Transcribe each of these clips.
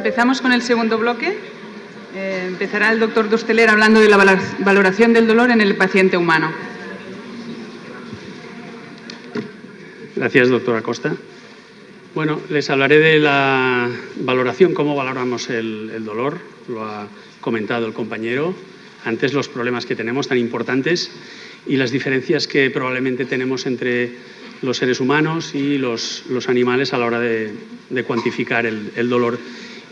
Empezamos con el segundo bloque. Empezará el doctor Dusteler hablando de la valoración del dolor en el paciente humano. Gracias, doctora Costa. Bueno, les hablaré de la valoración, cómo valoramos el dolor. Lo ha comentado el compañero. Antes, los problemas que tenemos tan importantes y las diferencias que probablemente tenemos entre los seres humanos y los animales a la hora de cuantificar el dolor.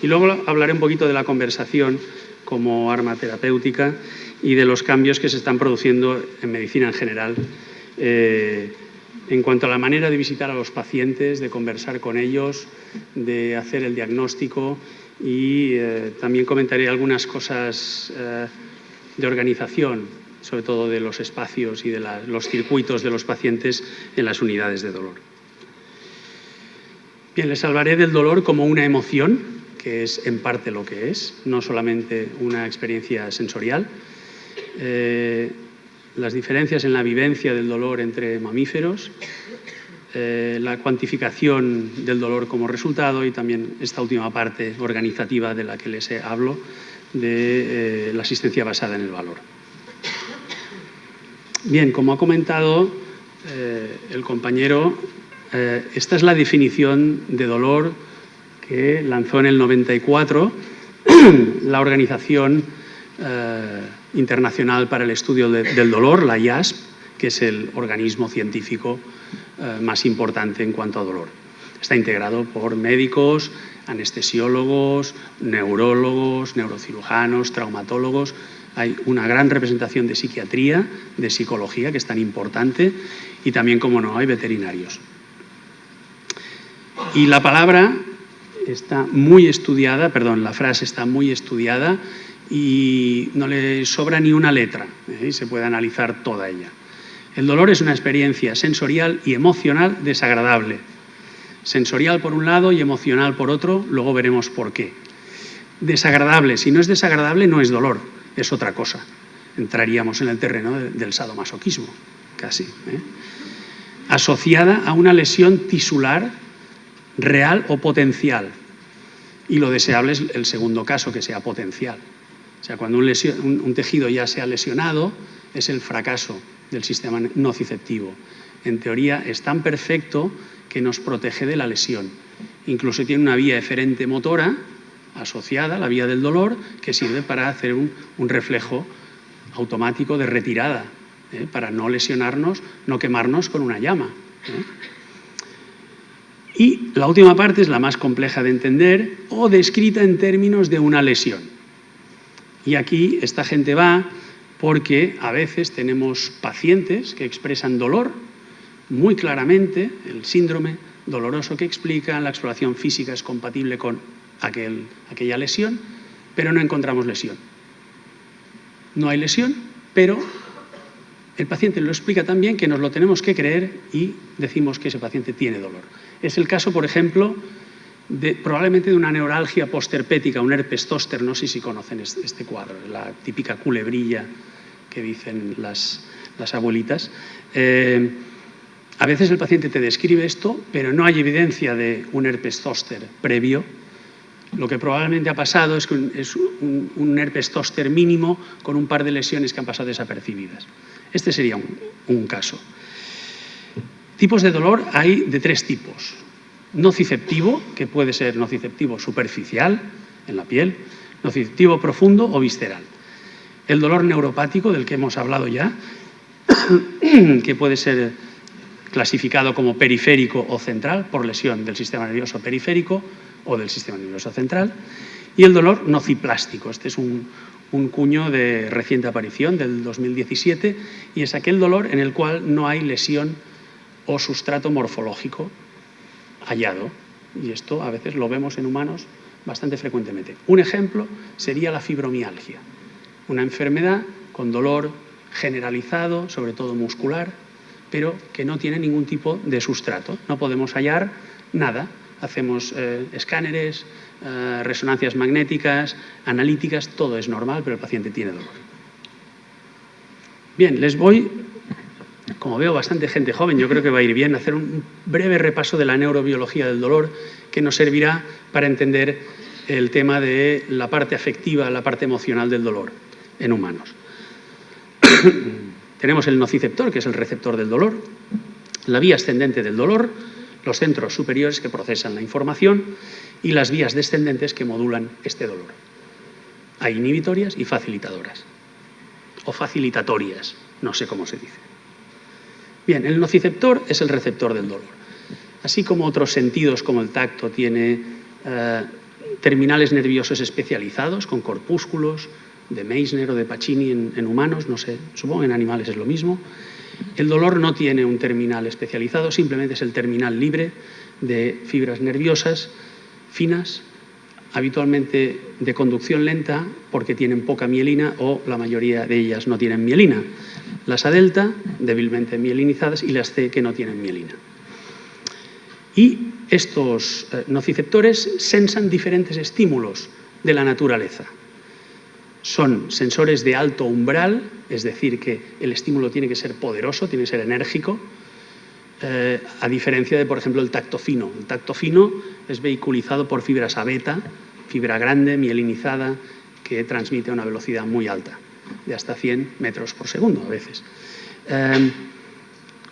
Y luego hablaré un poquito de la conversación como arma terapéutica y de los cambios que se están produciendo en medicina en general en cuanto a la manera de visitar a los pacientes, de conversar con ellos, de hacer el diagnóstico y también comentaré algunas cosas de organización, sobre todo de los espacios y de los circuitos de los pacientes en las unidades de dolor. Bien, les hablaré del dolor como una emoción, que es en parte lo que es, no solamente una experiencia sensorial. Las diferencias en la vivencia del dolor entre mamíferos, la cuantificación del dolor como resultado y también esta última parte organizativa de la que les hablo, de la asistencia basada en el valor. Bien, como ha comentado el compañero, esta es la definición de dolor que lanzó en el 94 la Organización Internacional para el Estudio del Dolor, la IASP, que es el organismo científico más importante en cuanto a dolor. Está integrado por médicos, anestesiólogos, neurólogos, neurocirujanos, traumatólogos. Hay una gran representación de psiquiatría, de psicología, que es tan importante, y también, como no, hay veterinarios. Y la palabra está muy estudiada, perdón, la frase está muy estudiada y no le sobra ni una letra, y se puede analizar toda ella. El dolor es una experiencia sensorial y emocional desagradable. Sensorial por un lado y emocional por otro, luego veremos por qué. Desagradable, si no es desagradable no es dolor, es otra cosa. Entraríamos en el terreno del sadomasoquismo, casi. Asociada a una lesión tisular real o potencial. Y lo deseable es el segundo caso, que sea potencial. O sea, cuando un tejido ya se ha lesionado, es el fracaso del sistema nociceptivo. En teoría es tan perfecto que nos protege de la lesión. Incluso tiene una vía eferente motora asociada, la vía del dolor, que sirve para hacer un reflejo automático de retirada, para no lesionarnos, no quemarnos con una llama. Y la última parte es la más compleja de entender o descrita en términos de una lesión. Y aquí esta gente va porque a veces tenemos pacientes que expresan dolor muy claramente, el síndrome doloroso que explican, la exploración física es compatible con aquella lesión, pero no encontramos lesión. No hay lesión, pero el paciente lo explica tan bien que nos lo tenemos que creer y decimos que ese paciente tiene dolor. Es el caso, por ejemplo, probablemente de una neuralgia postherpética, un herpes zóster, no sé si conocen este cuadro, la típica culebrilla que dicen las abuelitas. A veces el paciente te describe esto, pero no hay evidencia de un herpes zóster previo. Lo que probablemente ha pasado es que es un herpes zóster mínimo con un par de lesiones que han pasado desapercibidas. Este sería un caso. Tipos de dolor hay de tres tipos. Nociceptivo, que puede ser nociceptivo superficial, en la piel, nociceptivo profundo o visceral. El dolor neuropático, del que hemos hablado ya, que puede ser clasificado como periférico o central, por lesión del sistema nervioso periférico o del sistema nervioso central. Y el dolor nociplástico, este es un cuño de reciente aparición, del 2017, y es aquel dolor en el cual no hay lesión o sustrato morfológico hallado. Y esto a veces lo vemos en humanos bastante frecuentemente. Un ejemplo sería la fibromialgia, una enfermedad con dolor generalizado, sobre todo muscular, pero que no tiene ningún tipo de sustrato. No podemos hallar nada. Hacemos escáneres, resonancias magnéticas, analíticas, todo es normal, pero el paciente tiene dolor. Bien, les voy, como veo bastante gente joven, yo creo que va a ir bien, hacer un breve repaso de la neurobiología del dolor que nos servirá para entender el tema de la parte afectiva, la parte emocional del dolor en humanos. Tenemos el nociceptor, que es el receptor del dolor, la vía ascendente del dolor, los centros superiores que procesan la información y las vías descendentes que modulan este dolor. Hay inhibitorias y facilitadoras, o facilitatorias, no sé cómo se dice. Bien, el nociceptor es el receptor del dolor. Así como otros sentidos, como el tacto, tiene terminales nerviosos especializados, con corpúsculos, de Meissner o de Pacini en humanos, no sé, supongo que en animales es lo mismo. El dolor no tiene un terminal especializado, simplemente es el terminal libre de fibras nerviosas finas, habitualmente de conducción lenta porque tienen poca mielina o la mayoría de ellas no tienen mielina. Las A delta, débilmente mielinizadas, y las C, que no tienen mielina. Y estos nociceptores sensan diferentes estímulos de la naturaleza. Son sensores de alto umbral, es decir, que el estímulo tiene que ser poderoso, tiene que ser enérgico, a diferencia de, por ejemplo, el tacto fino. El tacto fino es vehiculizado por fibras A beta, fibra grande, mielinizada, que transmite a una velocidad muy alta, de hasta 100 metros por segundo a veces.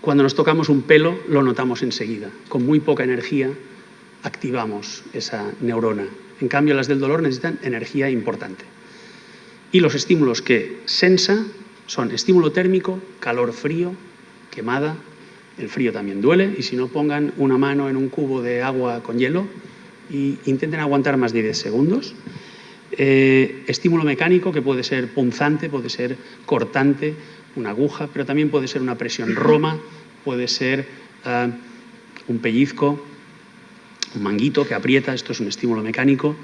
Cuando nos tocamos un pelo lo notamos enseguida. Con muy poca energía activamos esa neurona. En cambio, las del dolor necesitan energía importante. Y los estímulos que sensa son estímulo térmico, calor-frío, quemada. El frío también duele, y si no, pongan una mano en un cubo de agua con hielo e intenten aguantar más de 10 segundos. Estímulo mecánico, que puede ser punzante, puede ser cortante, una aguja, pero también puede ser una presión roma, puede ser un pellizco, un manguito que aprieta, esto es un estímulo mecánico.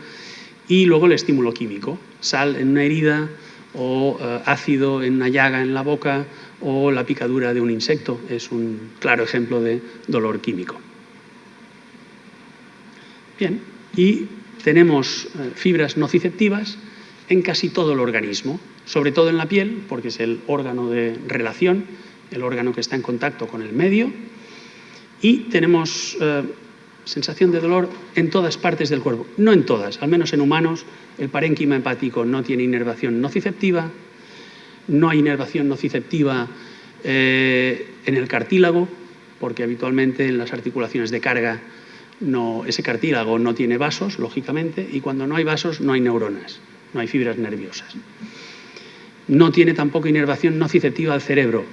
Y luego el estímulo químico, sal en una herida o ácido en una llaga en la boca o la picadura de un insecto, es un claro ejemplo de dolor químico. Bien, y tenemos fibras nociceptivas en casi todo el organismo, sobre todo en la piel, porque es el órgano de relación, el órgano que está en contacto con el medio, y tenemos sensación de dolor en todas partes del cuerpo, no en todas, al menos en humanos. El parénquima hepático no tiene inervación nociceptiva, no hay inervación nociceptiva en el cartílago, porque habitualmente en las articulaciones de carga ese cartílago no tiene vasos, lógicamente, y cuando no hay vasos no hay neuronas, no hay fibras nerviosas. No tiene tampoco inervación nociceptiva al cerebro.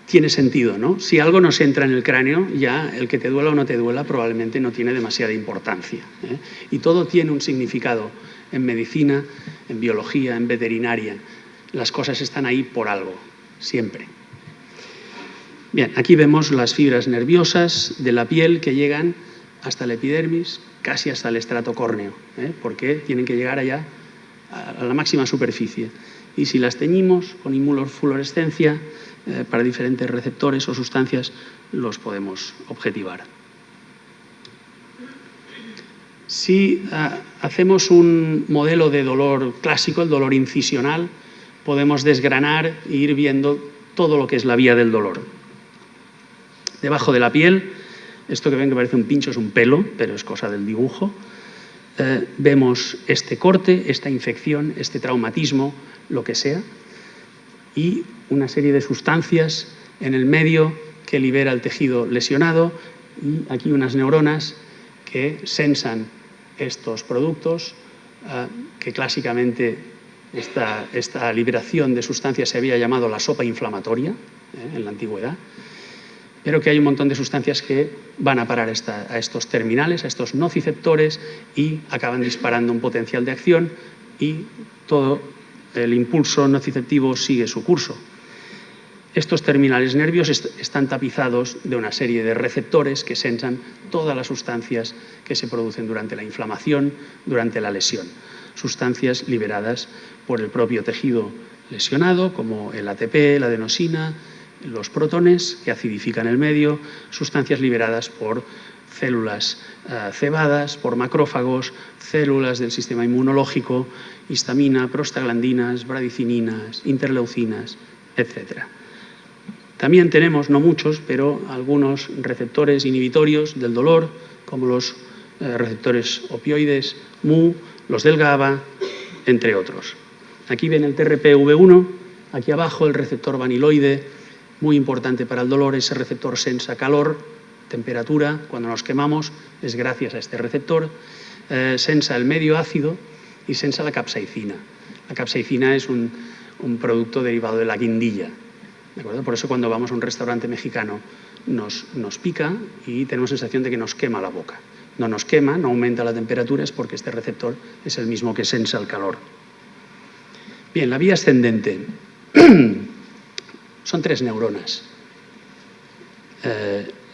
Tiene sentido, ¿no? Si algo nos entra en el cráneo, ya el que te duela o no te duela probablemente no tiene demasiada importancia, ¿eh? Y todo tiene un significado en medicina, en biología, en veterinaria. Las cosas están ahí por algo, siempre. Bien, aquí vemos las fibras nerviosas de la piel que llegan hasta la epidermis, casi hasta el estrato córneo, ¿eh? Porque tienen que llegar allá a la máxima superficie. Y si las teñimos con inmunofluorescencia, para diferentes receptores o sustancias, los podemos objetivar. Si hacemos un modelo de dolor clásico, el dolor incisional, podemos desgranar e ir viendo todo lo que es la vía del dolor. Debajo de la piel, esto que ven que parece un pincho es un pelo, pero es cosa del dibujo. Vemos este corte, esta infección, este traumatismo, lo que sea, y una serie de sustancias en el medio que libera el tejido lesionado, y aquí unas neuronas que sensan estos productos, que clásicamente esta liberación de sustancias se había llamado la sopa inflamatoria en la antigüedad, pero que hay un montón de sustancias que van a parar a estos terminales, a estos nociceptores, y acaban disparando un potencial de acción, y todo el impulso nociceptivo sigue su curso. Estos terminales nerviosos están tapizados de una serie de receptores que sensan todas las sustancias que se producen durante la inflamación, durante la lesión. Sustancias liberadas por el propio tejido lesionado, como el ATP, la adenosina, los protones que acidifican el medio, sustancias liberadas por células cebadas, por macrófagos, células del sistema inmunológico, histamina, prostaglandinas, bradicininas, interleucinas, etc. También tenemos, no muchos, pero algunos receptores inhibitorios del dolor, como los receptores opioides, mu, los del GABA, entre otros. Aquí ven el TRPV1, aquí abajo el receptor vaniloide, muy importante para el dolor, ese receptor sensa calor, temperatura, cuando nos quemamos es gracias a este receptor, sensa el medio ácido y sensa la capsaicina. La capsaicina es un producto derivado de la guindilla, ¿de acuerdo? Por eso cuando vamos a un restaurante mexicano nos pica y tenemos sensación de que nos quema la boca. No nos quema, no aumenta la temperatura, es porque este receptor es el mismo que sensa el calor. Bien, la vía ascendente. Son 3 neuronas.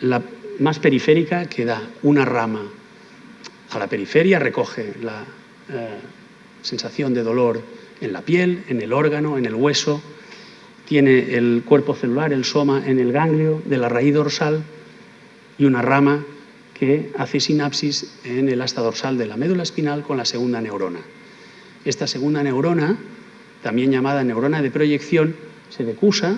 La más periférica, que da una rama a la periferia, recoge la sensación de dolor en la piel, en el órgano, en el hueso. Tiene el cuerpo celular, el soma, en el ganglio de la raíz dorsal y una rama que hace sinapsis en el asta dorsal de la médula espinal con la segunda neurona. Esta segunda neurona, también llamada neurona de proyección, se decusa,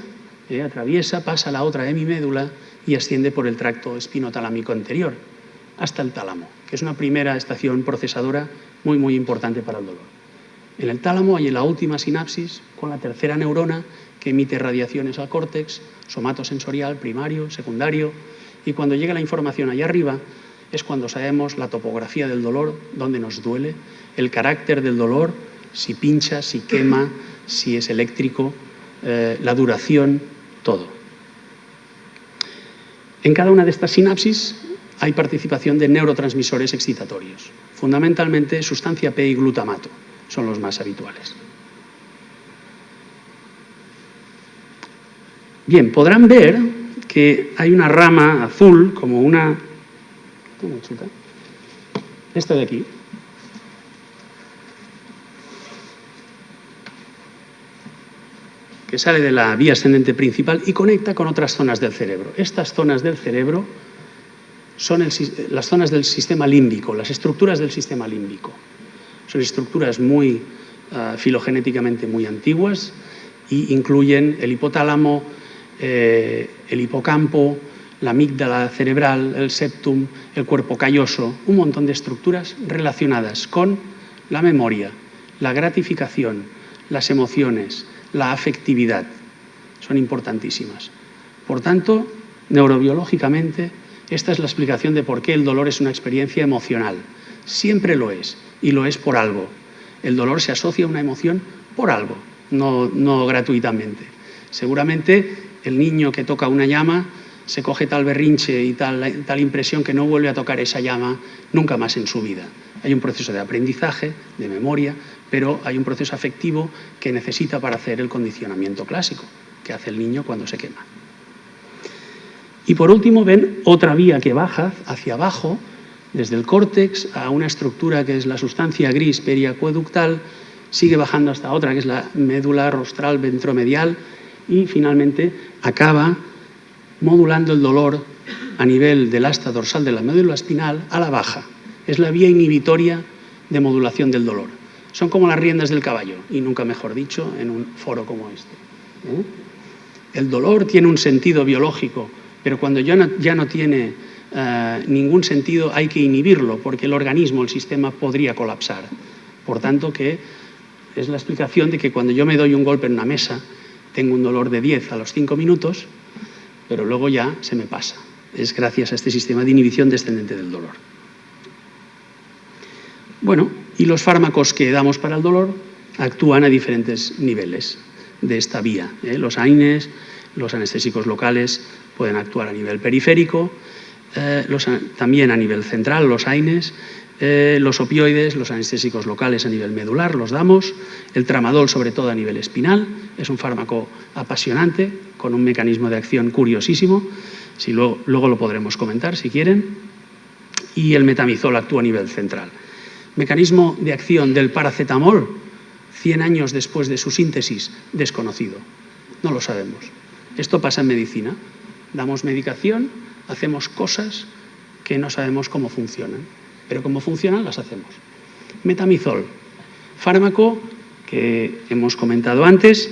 atraviesa, pasa a la otra hemimédula y asciende por el tracto espinotalámico anterior hasta el tálamo, que es una primera estación procesadora muy, muy importante para el dolor. En el tálamo hay la última sinapsis con la tercera neurona que emite radiaciones al córtex somatosensorial primario, secundario, y cuando llega la información allá arriba es cuando sabemos la topografía del dolor, dónde nos duele, el carácter del dolor, si pincha, si quema, si es eléctrico, la duración, todo. En cada una de estas sinapsis hay participación de neurotransmisores excitatorios. Fundamentalmente, sustancia P y glutamato son los más habituales. Bien, podrán ver que hay una rama azul, como una... Esta de aquí. Que sale de la vía ascendente principal y conecta con otras zonas del cerebro. Estas zonas del cerebro son las zonas del sistema límbico, las estructuras del sistema límbico. Son estructuras muy filogenéticamente muy antiguas y incluyen el hipotálamo, el hipocampo, la amígdala cerebral, el septum, el cuerpo calloso, un montón de estructuras relacionadas con la memoria, la gratificación, las emociones, la afectividad. Son importantísimas. Por tanto, neurobiológicamente, esta es la explicación de por qué el dolor es una experiencia emocional. Siempre lo es, y lo es por algo. El dolor se asocia a una emoción por algo, no gratuitamente. Seguramente el niño que toca una llama se coge tal berrinche y tal impresión que no vuelve a tocar esa llama nunca más en su vida. Hay un proceso de aprendizaje, de memoria, pero hay un proceso afectivo que necesita para hacer el condicionamiento clásico que hace el niño cuando se quema. Y por último ven otra vía que baja hacia abajo, desde el córtex a una estructura que es la sustancia gris periacueductal, sigue bajando hasta otra que es la médula rostral ventromedial y finalmente acaba modulando el dolor a nivel del asta dorsal de la médula espinal a la baja. Es la vía inhibitoria de modulación del dolor. Son como las riendas del caballo, y nunca mejor dicho en un foro como este. El dolor tiene un sentido biológico, pero cuando ya no tiene ningún sentido hay que inhibirlo, porque el organismo, el sistema, podría colapsar. Por tanto, que es la explicación de que cuando yo me doy un golpe en una mesa, tengo un dolor de 10 a los 5 minutos, pero luego ya se me pasa. Es gracias a este sistema de inhibición descendente del dolor. Bueno, y los fármacos que damos para el dolor actúan a diferentes niveles de esta vía. Los AINES, los anestésicos locales pueden actuar a nivel periférico, también a nivel central, los AINES, los opioides, los anestésicos locales a nivel medular, los damos, el tramadol sobre todo a nivel espinal, es un fármaco apasionante, con un mecanismo de acción curiosísimo, luego lo podremos comentar si quieren, y el metamizol actúa a nivel central. Mecanismo de acción del paracetamol, 100 años después de su síntesis, desconocido, no lo sabemos. Esto pasa en medicina, damos medicación, hacemos cosas que no sabemos cómo funcionan, pero cómo funcionan las hacemos. Metamizol, fármaco que hemos comentado antes,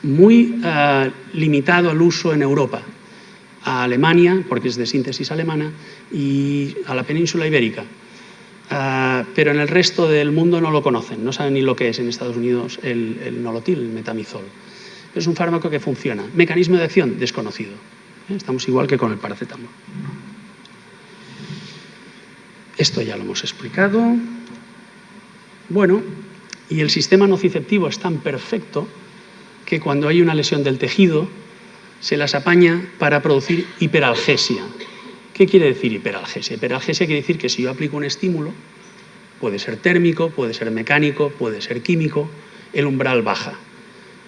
muy limitado al uso en Europa. a Alemania, porque es de síntesis alemana, y a la península ibérica. Pero en el resto del mundo no lo conocen, no saben ni lo que es en Estados Unidos el nolotil, el metamizol. Es un fármaco que funciona. Mecanismo de acción desconocido. Estamos igual que con el paracetamol. Esto ya lo hemos explicado. Bueno, y el sistema nociceptivo es tan perfecto que cuando hay una lesión del tejido se las apaña para producir hiperalgesia. ¿Qué quiere decir hiperalgesia? Hiperalgesia quiere decir que si yo aplico un estímulo, puede ser térmico, puede ser mecánico, puede ser químico, el umbral baja.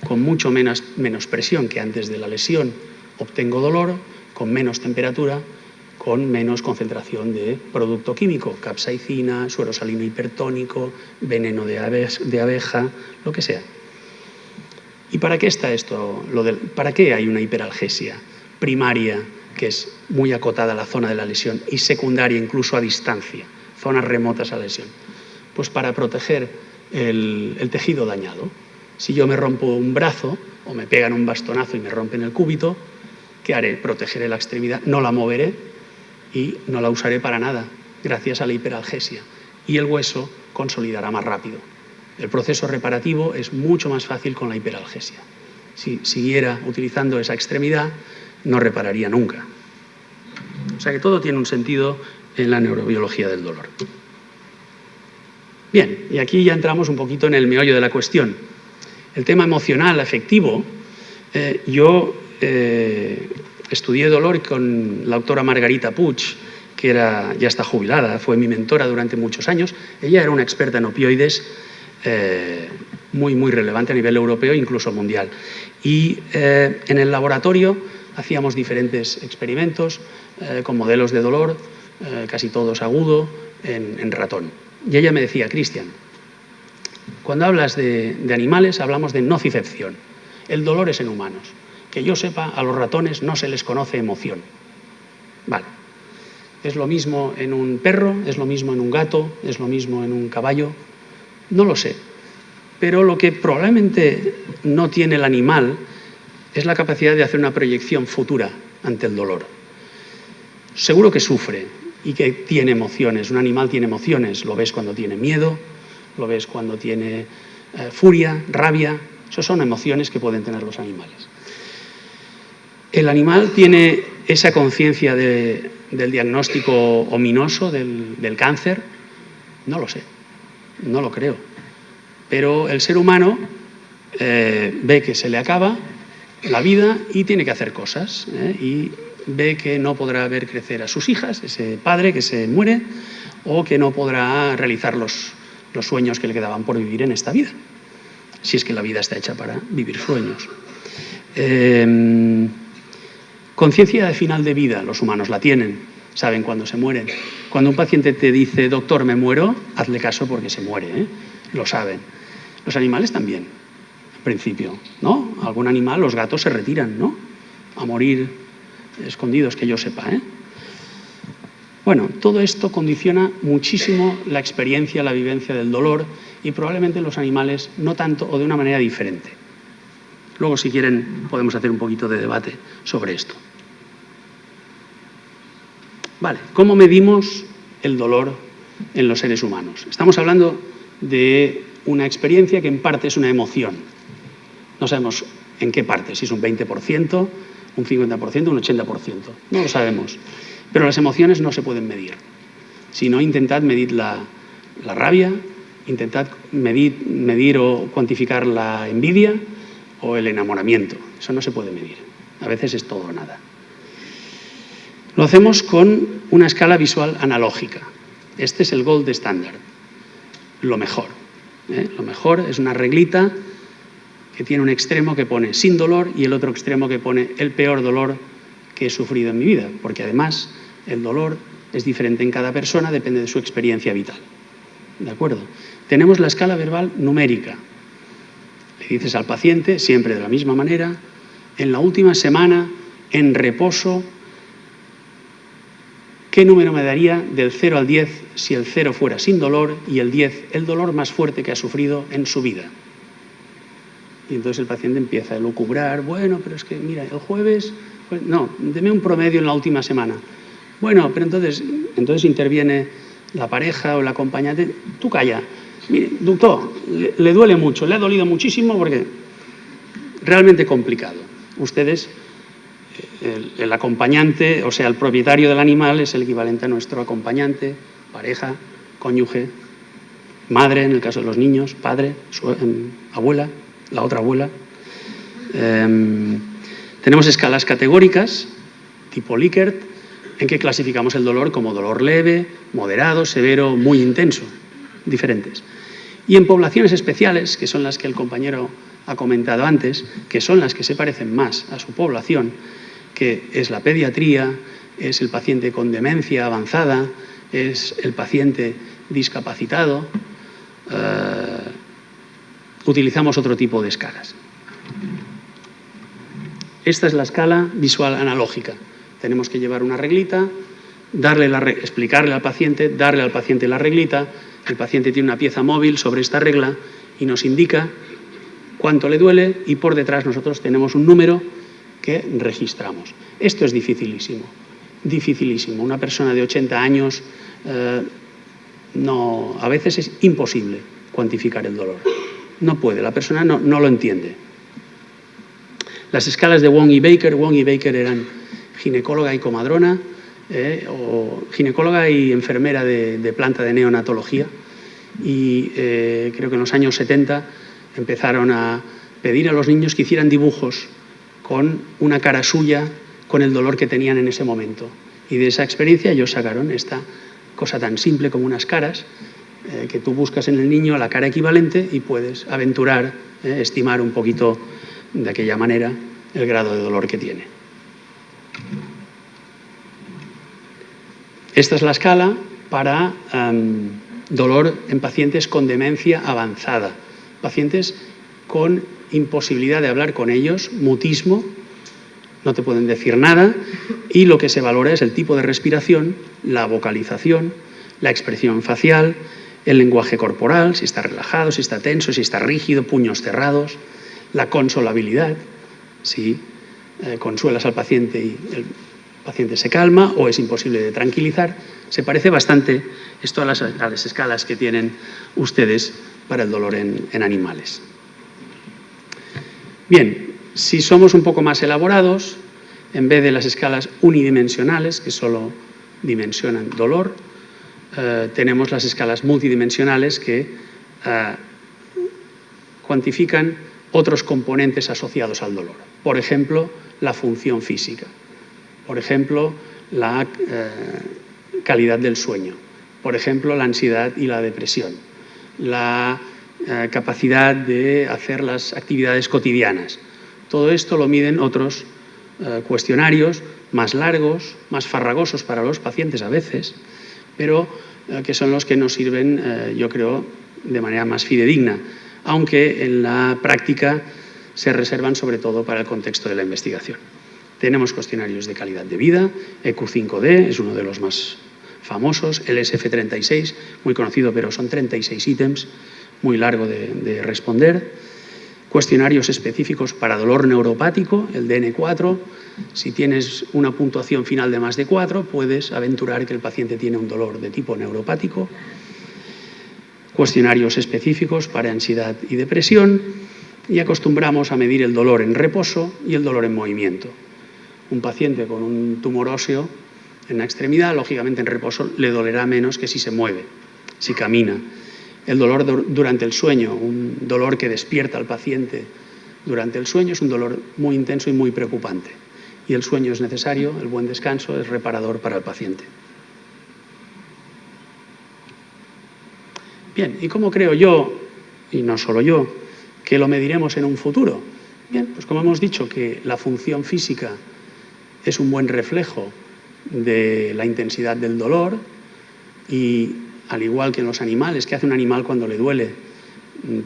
Con mucho menos presión que antes de la lesión obtengo dolor, con menos temperatura, con menos concentración de producto químico, capsaicina, suero salino hipertónico, veneno de abeja, lo que sea. ¿Y para qué está esto? ¿Para qué hay una hiperalgesia primaria, que es muy acotada a la zona de la lesión, y secundaria incluso a distancia, zonas remotas a la lesión? Pues para proteger el tejido dañado. Si yo me rompo un brazo o me pegan un bastonazo y me rompen el cúbito, ¿qué haré? Protegeré la extremidad, no la moveré y no la usaré para nada, gracias a la hiperalgesia. Y el hueso consolidará más rápido. El proceso reparativo es mucho más fácil con la hiperalgesia. Si siguiera utilizando esa extremidad, no repararía nunca. O sea que todo tiene un sentido en la neurobiología del dolor. Bien, y aquí ya entramos un poquito en el meollo de la cuestión. El tema emocional, afectivo, yo estudié dolor con la doctora Margarita Puig, que ya está jubilada, fue mi mentora durante muchos años. Ella era una experta en opioides muy, muy relevante a nivel europeo e incluso mundial. Y en el laboratorio hacíamos diferentes experimentos con modelos de dolor, casi todos agudo, en ratón. Y ella me decía: Cristian, cuando hablas de animales hablamos de nocicepción. El dolor es en humanos. Que yo sepa, a los ratones no se les conoce emoción. Vale. ¿Es lo mismo en un perro? ¿Es lo mismo en un gato? ¿Es lo mismo en un caballo? No lo sé. Pero lo que probablemente no tiene el animal es la capacidad de hacer una proyección futura ante el dolor. Seguro que sufre y que tiene emociones. Un animal tiene emociones. Lo ves cuando tiene miedo, lo ves cuando tiene furia, rabia. Esas son emociones que pueden tener los animales. ¿El animal tiene esa conciencia del diagnóstico ominoso del cáncer? No lo sé, no lo creo. Pero el ser humano ve que se le acaba la vida y tiene que hacer cosas, y ve que no podrá ver crecer a sus hijas, ese padre que se muere, o que no podrá realizar los sueños que le quedaban por vivir en esta vida, si es que la vida está hecha para vivir sueños. Conciencia de final de vida, los humanos la tienen, saben cuándo se mueren. Cuando un paciente te dice: doctor, me muero, hazle caso porque se muere, lo saben. Los animales también, en principio, ¿no? Algún animal, los gatos se retiran, ¿no? A morir escondidos, que yo sepa, Bueno, todo esto condiciona muchísimo la experiencia, la vivencia del dolor, y probablemente los animales no tanto, o de una manera diferente. Luego, si quieren, podemos hacer un poquito de debate sobre esto. Vale, ¿cómo medimos el dolor en los seres humanos? Estamos hablando de una experiencia que en parte es una emoción. No sabemos en qué parte, si es un 20%, un 50%, un 80%. No lo sabemos. Pero las emociones no se pueden medir. Si no, intentad medir la rabia, intentad medir o cuantificar la envidia o el enamoramiento. Eso no se puede medir. A veces es todo o nada. Lo hacemos con una escala visual analógica. Este es el gold standard. Lo mejor. Lo mejor es una reglita que tiene un extremo que pone sin dolor y el otro extremo que pone el peor dolor que he sufrido en mi vida. Porque además el dolor es diferente en cada persona, depende de su experiencia vital. ¿De acuerdo? Tenemos la escala verbal numérica. Le dices al paciente, siempre de la misma manera: en la última semana, en reposo, ¿qué número me daría del 0 al 10 si el 0 fuera sin dolor y el 10 el dolor más fuerte que ha sufrido en su vida? Y entonces el paciente empieza a elucubrar: bueno, pero es que mira, el jueves Pues no, deme un promedio en la última semana. Bueno, pero entonces interviene la pareja o el acompañante. Tú calla. Mire, doctor, le duele mucho, le ha dolido muchísimo porque realmente complicado. Ustedes, el acompañante, o sea, el propietario del animal es el equivalente a nuestro acompañante, pareja, cónyuge, madre, en el caso de los niños, padre, abuela, la otra abuela. Tenemos escalas categóricas, tipo Likert, en que clasificamos el dolor como dolor leve, moderado, severo, muy intenso, diferentes. Y en poblaciones especiales, que son las que el compañero ha comentado antes, que son las que se parecen más a su población, que es la pediatría, es el paciente con demencia avanzada, es el paciente discapacitado, utilizamos otro tipo de escalas. Esta es la escala visual analógica. Tenemos que llevar una reglita, explicarle al paciente, darle al paciente la reglita. El paciente tiene una pieza móvil sobre esta regla y nos indica cuánto le duele y por detrás nosotros tenemos un número que registramos. Esto es dificilísimo, dificilísimo. Una persona de 80 años, a veces es imposible cuantificar el dolor. No puede, la persona no lo entiende. Las escalas de Wong y Baker eran ginecóloga y comadrona, o ginecóloga y enfermera de planta de neonatología, y creo que en los años 70 empezaron a pedir a los niños que hicieran dibujos con una cara suya, con el dolor que tenían en ese momento. Y de esa experiencia ellos sacaron esta cosa tan simple como unas caras, que tú buscas en el niño la cara equivalente y puedes aventurar, estimar un poquito de aquella manera el grado de dolor que tiene. Esta es la escala para dolor en pacientes con demencia avanzada, pacientes con imposibilidad de hablar con ellos, mutismo, no te pueden decir nada, y lo que se valora es el tipo de respiración, la vocalización, la expresión facial, el lenguaje corporal, si está relajado, si está tenso, si está rígido, puños cerrados, la consolabilidad, si consuelas al paciente y el paciente se calma o es imposible de tranquilizar. Se parece bastante esto a las escalas que tienen ustedes para el dolor en animales. Bien, si somos un poco más elaborados, en vez de las escalas unidimensionales, que solo dimensionan dolor, tenemos las escalas multidimensionales que cuantifican otros componentes asociados al dolor. Por ejemplo, la función física. Por ejemplo, la calidad del sueño. Por ejemplo, la ansiedad y la depresión. La capacidad de hacer las actividades cotidianas. Todo esto lo miden otros cuestionarios más largos, más farragosos para los pacientes a veces, pero que son los que nos sirven, yo creo, de manera más fidedigna, aunque en la práctica se reservan sobre todo para el contexto de la investigación. Tenemos cuestionarios de calidad de vida, EQ5D es uno de los más famosos, el SF36, muy conocido, pero son 36 ítems, muy largo de responder. Cuestionarios específicos para dolor neuropático, el DN4. Si tienes una puntuación final de más de 4, puedes aventurar que el paciente tiene un dolor de tipo neuropático. Cuestionarios específicos para ansiedad y depresión. Y acostumbramos a medir el dolor en reposo y el dolor en movimiento. Un paciente con un tumor óseo en la extremidad, lógicamente en reposo le dolerá menos que si se mueve, si camina. El dolor durante el sueño, un dolor que despierta al paciente durante el sueño, es un dolor muy intenso y muy preocupante. Y el sueño es necesario, el buen descanso es reparador para el paciente. Bien, ¿y cómo creo yo, y no solo yo, que lo mediremos en un futuro? Bien, pues como hemos dicho que la función física es un buen reflejo de la intensidad del dolor y al igual que en los animales, ¿qué hace un animal cuando le duele?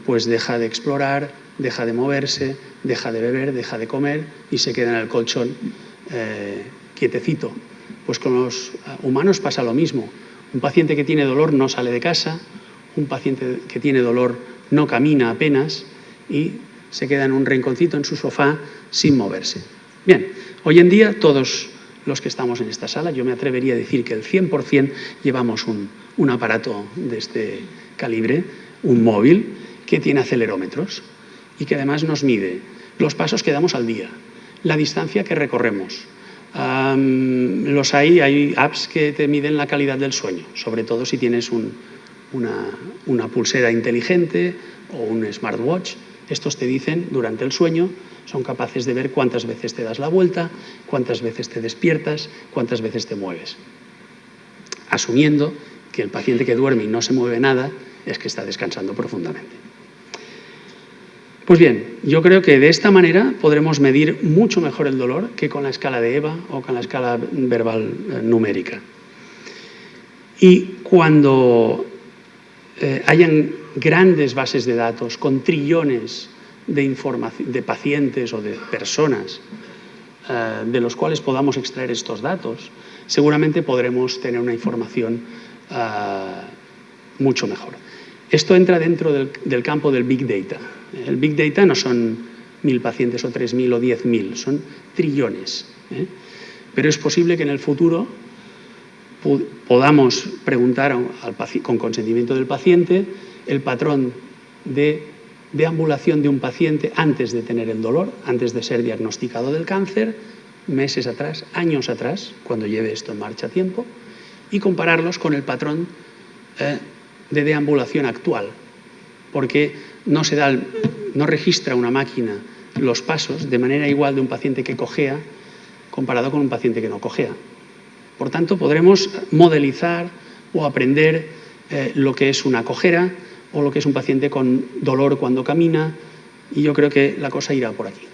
Pues deja de explorar, deja de moverse, deja de beber, deja de comer y se queda en el colchón quietecito. Pues con los humanos pasa lo mismo. Un paciente que tiene dolor no sale de casa, un paciente que tiene dolor no camina apenas y se queda en un rinconcito en su sofá sin moverse. Bien, hoy en día todos los que estamos en esta sala, yo me atrevería a decir que el 100% llevamos un aparato de este calibre, un móvil, que tiene acelerómetros y que además nos mide los pasos que damos al día, la distancia que recorremos. Hay apps que te miden la calidad del sueño, sobre todo si tienes una pulsera inteligente o un smartwatch. Estos te dicen durante el sueño, son capaces de ver cuántas veces te das la vuelta, cuántas veces te despiertas, cuántas veces te mueves. Asumiendo que el paciente que duerme y no se mueve nada es que está descansando profundamente. Pues bien, yo creo que de esta manera podremos medir mucho mejor el dolor que con la escala de EVA o con la escala verbal numérica. Y cuando hayan grandes bases de datos con trillones de pacientes o de personas de los cuales podamos extraer estos datos, seguramente podremos tener una información mucho mejor. Esto entra dentro del campo del Big Data. El Big Data no son 1.000 pacientes o 3.000 o 10.000, son trillones. Pero es posible que en el futuro podamos preguntar con consentimiento del paciente el patrón de deambulación de un paciente antes de tener el dolor, antes de ser diagnosticado del cáncer, meses atrás, años atrás, cuando lleve esto en marcha a tiempo, y compararlos con el patrón de deambulación actual, porque no registra una máquina los pasos de manera igual de un paciente que cojea comparado con un paciente que no cojea. Por tanto, podremos modelizar o aprender lo que es una cojera o lo que es un paciente con dolor cuando camina, y yo creo que la cosa irá por aquí.